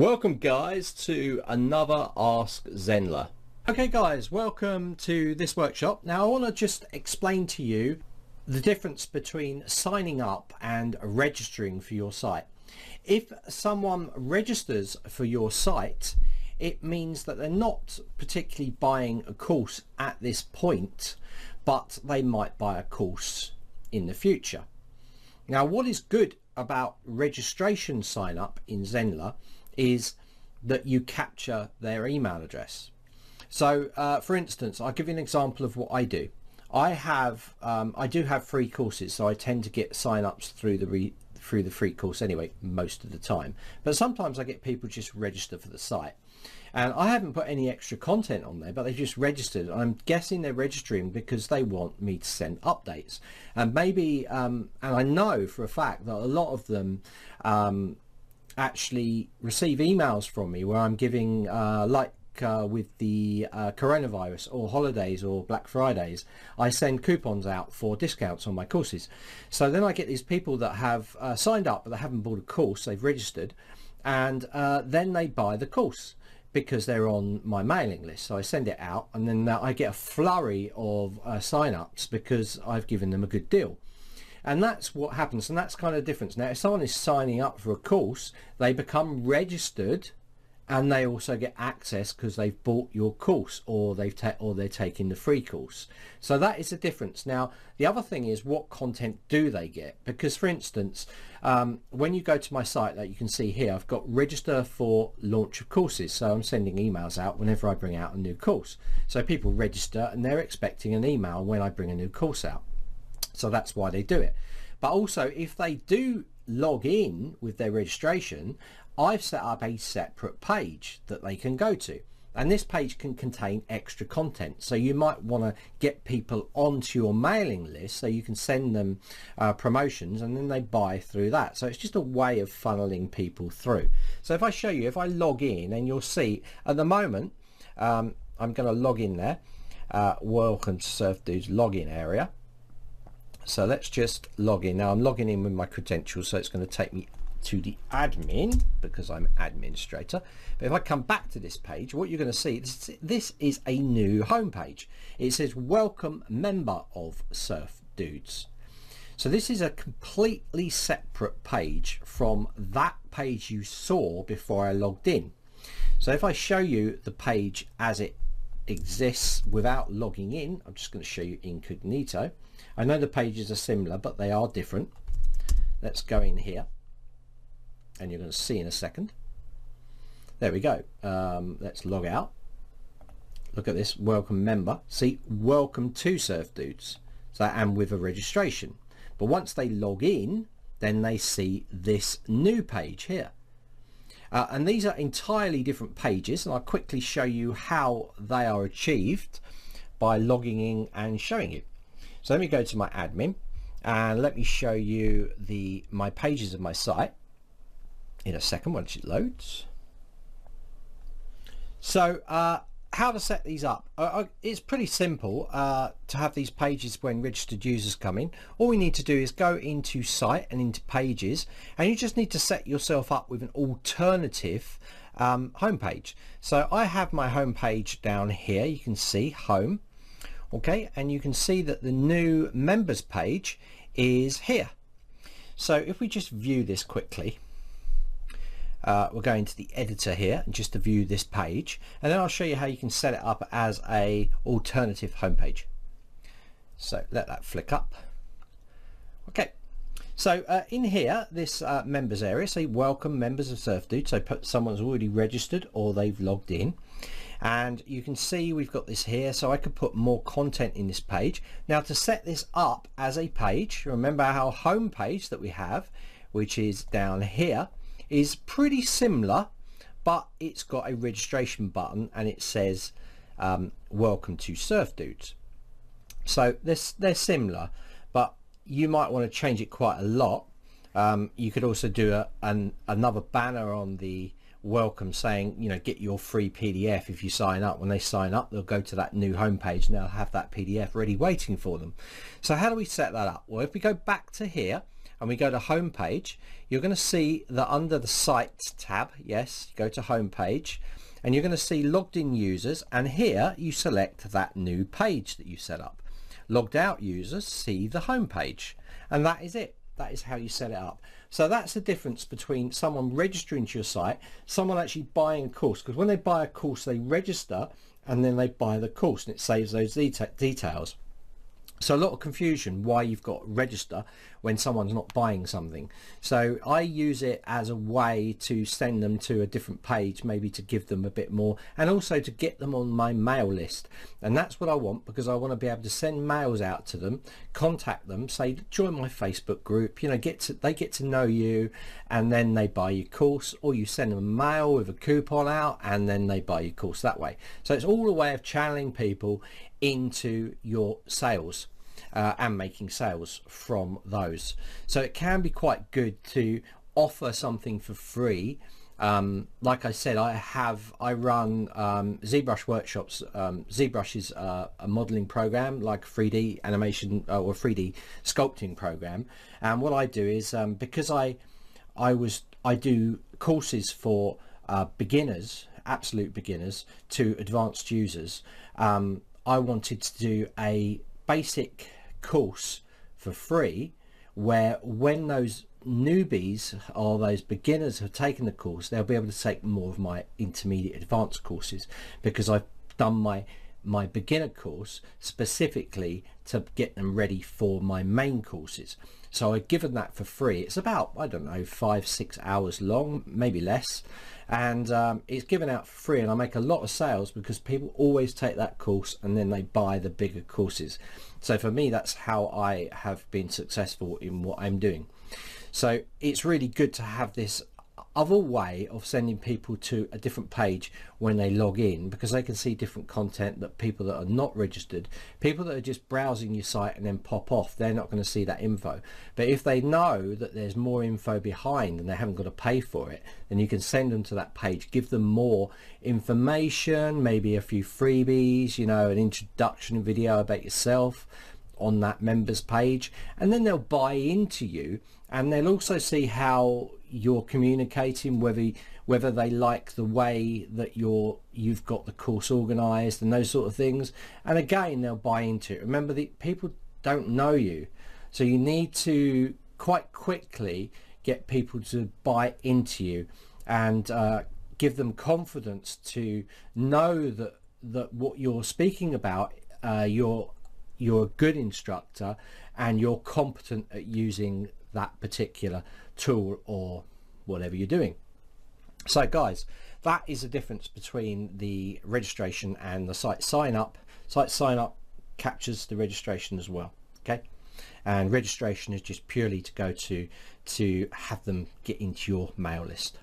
Welcome guys to another Ask Zenler. Okay guys, welcome to this workshop. Now I want to just explain to you the difference between signing up and registering for your site. If someone registers for your site, it means that they're not particularly buying a course at this point, but they might buy a course in the future. Now what is good about registration sign up in Zenler is that you capture their email address. So for instance, I'll give you an example of what I do. I do have free courses, so I tend to get sign-ups through the free course anyway most of the time, but sometimes I get people just register for the site, and I haven't put any extra content on there, but they've just registered. I'm guessing they're registering because they want me to send updates, and maybe and I know for a fact that a lot of them actually receive emails from me where I'm giving with the coronavirus or holidays or Black Fridays, I send coupons out for discounts on my courses. So then I get these people that have signed up but they haven't bought a course, they've registered, and then they buy the course because they're on my mailing list. So I send it out, and then I get a flurry of sign-ups because I've given them a good deal. And that's what happens, and that's kind of the difference. Now if someone is signing up for a course, they become registered, and they also get access because they've bought your course, or they're taking the free course. So that is the difference. Now the other thing is, what content do they get? Because for instance, when you go to my site, that you can see here, I've got register for launch of courses. So I'm sending emails out whenever I bring out a new course. So people register and they're expecting an email when I bring a new course out. So that's why they do it. But also, if they do log in with their registration, I've set up a separate page that they can go to, and this page can contain extra content. So you might want to get people onto your mailing list so you can send them promotions, and then they buy through that. So it's just a way of funneling people through. So if I show you, if I log in, and you'll see at the moment I'm going to log in there. Welcome to Surf Dude's login area. So let's just log in. Now I'm logging in with my credentials, so it's going to take me to the admin because I'm administrator. But if I come back to this page, what you're going to see, this is a new home page. It says welcome member of Surf Dudes. So this is a completely separate page from that page you saw before I logged in. So if I show you the page as it exists without logging in, I'm just going to show you incognito. I know the pages are similar, but they are different. Let's go in here, and you're going to see in a second. There we go. Let's log out. Look at this, welcome member. See, welcome to Surf Dudes. So, and with a registration. But once they log in, then they see this new page here. And these are entirely different pages, and I'll quickly show you how they are achieved by logging in and showing you. So let me go to my admin, and let me show you my pages of my site in a second once it loads. So how to set these up? It's pretty simple to have these pages when registered users come in. All we need to do is go into site and into pages, and you just need to set yourself up with an alternative homepage. So I have my homepage down here. You can see home. Okay, and you can see that the new members page is here. So if we just view this quickly, we're going to the editor here and just to view this page, and then I'll show you how you can set it up as a alternative homepage. So let that flick up. Okay, so in here, this members area, say welcome members of Surf Dude. So someone's already registered or they've logged in. And you can see we've got this here, so I could put more content in this page. Now to set this up as a page, remember our home page that we have, which is down here, is pretty similar, but it's got a registration button and it says welcome to Surf Dudes. So they're similar, but you might want to change it quite a lot. You could also do another banner on the welcome saying, you know, get your free PDF if you sign up. When they sign up, they'll go to that new homepage and they'll have that PDF ready waiting for them. So how do we set that up? Well, if we go back to here and we go to home page, you're going to see that under the site tab, yes, go to home page, and you're going to see logged in users, and here you select that new page that you set up. Logged out users see the home page, and that is it. That is how you set it up. So that's the difference between someone registering to your site, someone actually buying a course, because when they buy a course they register and then they buy the course and it saves those details. So a lot of confusion why you've got register when someone's not buying something. So I use it as a way to send them to a different page, maybe to give them a bit more, and also to get them on my mail list. And that's what I want, because I want to be able to send mails out to them, contact them, say join my Facebook group, you know, they get to know you, and then they buy your course, or you send them a mail with a coupon out and then they buy your course that way. So it's all a way of channeling people into your sales and making sales from those. So it can be quite good to offer something for free. Like I said, I run ZBrush workshops. ZBrush is a modeling program, like 3D animation or 3D sculpting program. And what I do is because I do courses for beginners, absolute beginners, to advanced users. I wanted to do a basic course for free, where when those newbies or those beginners have taken the course, they'll be able to take more of my intermediate advanced courses, because I've done my beginner course specifically to get them ready for my main courses. So I've given that for free. It's about, I don't know, 5-6 hours long, maybe less, and it's given out for free, and I make a lot of sales because people always take that course and then they buy the bigger courses. So for me, that's how I have been successful in what I'm doing. So it's really good to have this other way of sending people to a different page when they log in, because they can see different content that people that are not registered, people that are just browsing your site and then pop off, they're not going to see that info. But if they know that there's more info behind and they haven't got to pay for it, then you can send them to that page, give them more information, maybe a few freebies, you know, an introduction video about yourself on that members page, and then they'll buy into you, and they'll also see how you're communicating, whether they like the way that you've got the course organized and those sort of things, and again they'll buy into it. Remember, the people don't know you, so you need to quite quickly get people to buy into you and give them confidence to know that what you're speaking about, you're a good instructor and you're competent at using that particular tool or whatever you're doing. So guys, that is the difference between the registration and the site sign up. Site sign up captures the registration as well, okay? And registration is just purely to go to have them get into your mail list.